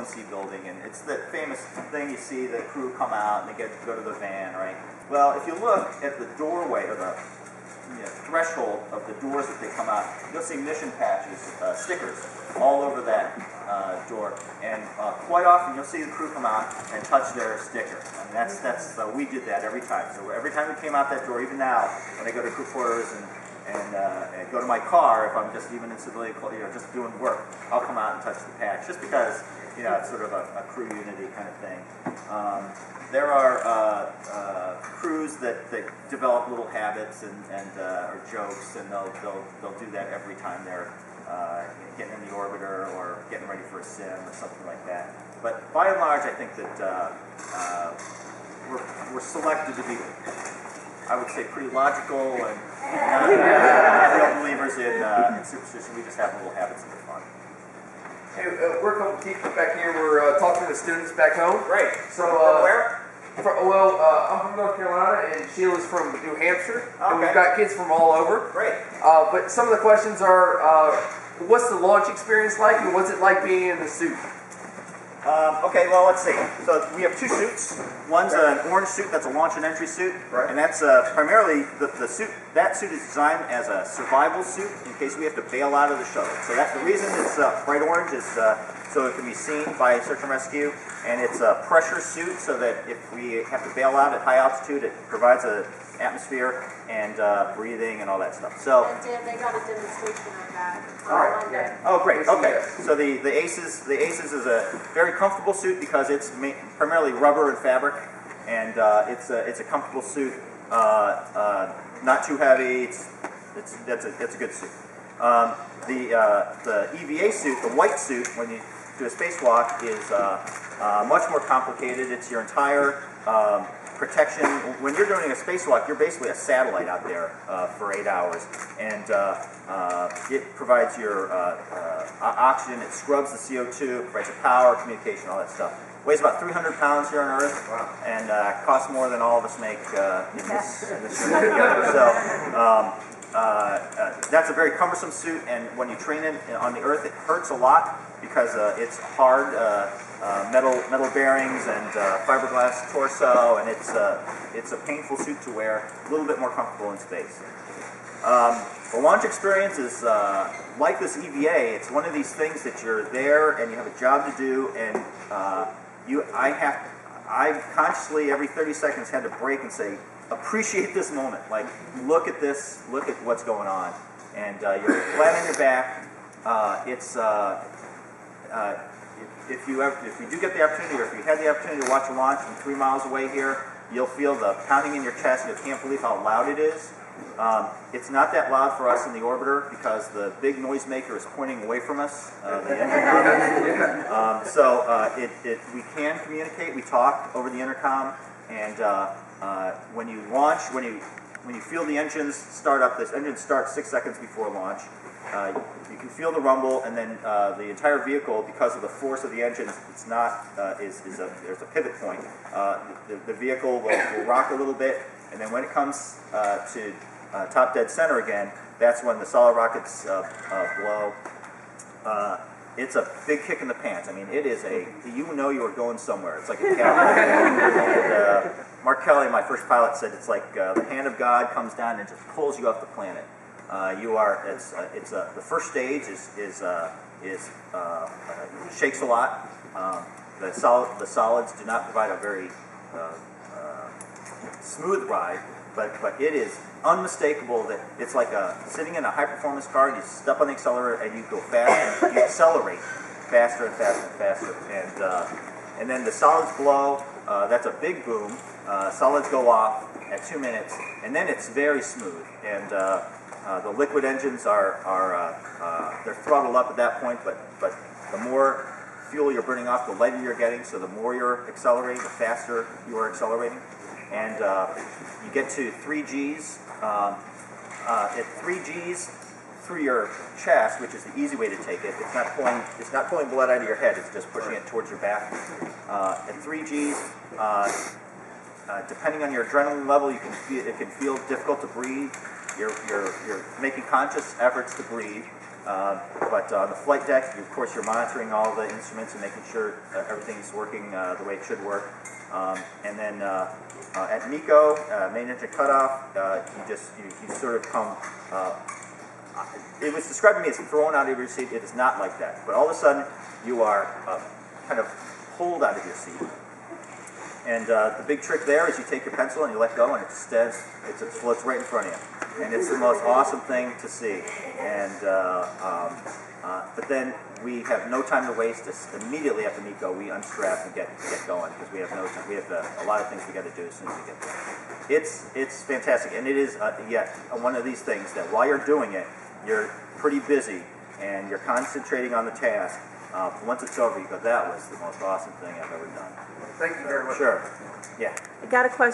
C building, and it's the famous thing you see the crew come out and they go to the van, right? Well, if you look at the doorway or the threshold of the doors that they come out, you'll see mission patches, stickers, all over that door, and quite often you'll see the crew come out and touch their sticker. And we did that every time. So every time we came out that door, even now, when I go to crew quarters and go to my car, if I'm just even in civilian, just doing work, I'll come out and touch the patch, just because it's sort of a crew unity kind of thing. There are crews that develop little habits or jokes, and they'll do that every time they're getting in the orbiter or getting ready for a sim or something like that. But by and large, I think that we're selected to be, I would say, pretty logical and real believers in superstition. We just have little habits that are fun. Hey, we're a couple teachers back here. We're talking to the students back home. Great. So, from where? I'm from North Carolina, and Sheila's from New Hampshire. Okay. And we've got kids from all over. Great. But some of the questions are, what's the launch experience like, and what's it like being in the suit? Okay, well, let's see. So we have two suits. One's an orange suit, that's a launch and entry suit, and that's primarily the suit. That suit is designed as a survival suit in case we have to bail out of the shuttle. So that's the reason it's bright orange is so it can be seen by search and rescue, and it's a pressure suit so that if we have to bail out at high altitude, it provides an atmosphere and breathing and all that stuff. So. And Dan, they got a demonstration of that. Oh, great. Okay. So the Aces is a very comfortable suit because it's primarily rubber and fabric, and it's a comfortable suit. Not too heavy. That's a good suit. The EVA suit, the white suit, when you do a spacewalk, is much more complicated. It's your entire protection. When you're doing a spacewalk, you're basically a satellite out there for 8 hours, and it provides your oxygen, it scrubs the CO2, provides the power, communication, all that stuff. Weighs about 300 pounds here on Earth, and costs more than all of us make in this unit together. So that's a very cumbersome suit, and when you train it on the Earth, it hurts a lot because it's hard. Metal bearings and fiberglass torso, and it's a painful suit to wear. A little bit more comfortable in space. The launch experience is like this EVA. It's one of these things that you're there and you have a job to do, and I consciously every 30 seconds had to break and say, appreciate this moment. Like, look at this. Look at what's going on, and you're flat on your back. If you do get the opportunity, or if you had the opportunity to watch a launch from 3 miles away here, you'll feel the pounding in your chest. You can't believe how loud it is. It's not that loud for us in the orbiter because the big noisemaker is pointing away from us, the engine. So we can communicate. We talk over the intercom, and when you launch, when you feel the engines start up, this engine starts 6 seconds before launch. You can feel the rumble, and then the entire vehicle, because of the force of the engine, it's not there's a pivot point. The vehicle will rock a little bit, and then when it comes to top dead center again, that's when the solid rockets blow. It's a big kick in the pants. I mean, it is you are going somewhere. It's like a catapult. And Mark Kelly, my first pilot, said it's like the hand of God comes down and just pulls you off the planet. The first stage shakes a lot. The solids do not provide a very smooth ride, but it is unmistakable that it's like sitting in a high-performance car, and you step on the accelerator and you go fast, and you accelerate faster and faster and faster, and then the solids blow. That's a big boom. Solids go off at 2 minutes, and then it's very smooth, and the liquid engines they're throttled up at that point, but the more fuel you're burning off, the lighter you're getting, so the more you're accelerating, the faster you are accelerating. And you get to 3 Gs. At 3 Gs through your chest, which is the easy way to take it. It's not pulling blood out of your head. It's just pushing it towards your back. At 3 Gs, depending on your adrenaline level, it can feel difficult to breathe. You're making conscious efforts to breathe. But on the flight deck, of course, you're monitoring all the instruments and making sure everything's working the way it should work. And then at MECO, main engine cutoff, you sort of come. It was described to me as thrown out of your seat. It is not like that. But all of a sudden, you are kind of pulled out of your seat. And the big trick there is you take your pencil and you let go, and it floats right in front of you. And it's the most awesome thing to see. And but then we have no time to waste. Immediately after MECO, we unstrap and get going because we have no time. We have a lot of things we got to do as soon as we get there. It's fantastic, and it is one of these things that while you're doing it, you're pretty busy and you're concentrating on the task. Once it's over, you go, that was the most awesome thing I've ever done. Thank you very much. Sure. Yeah. I got a question.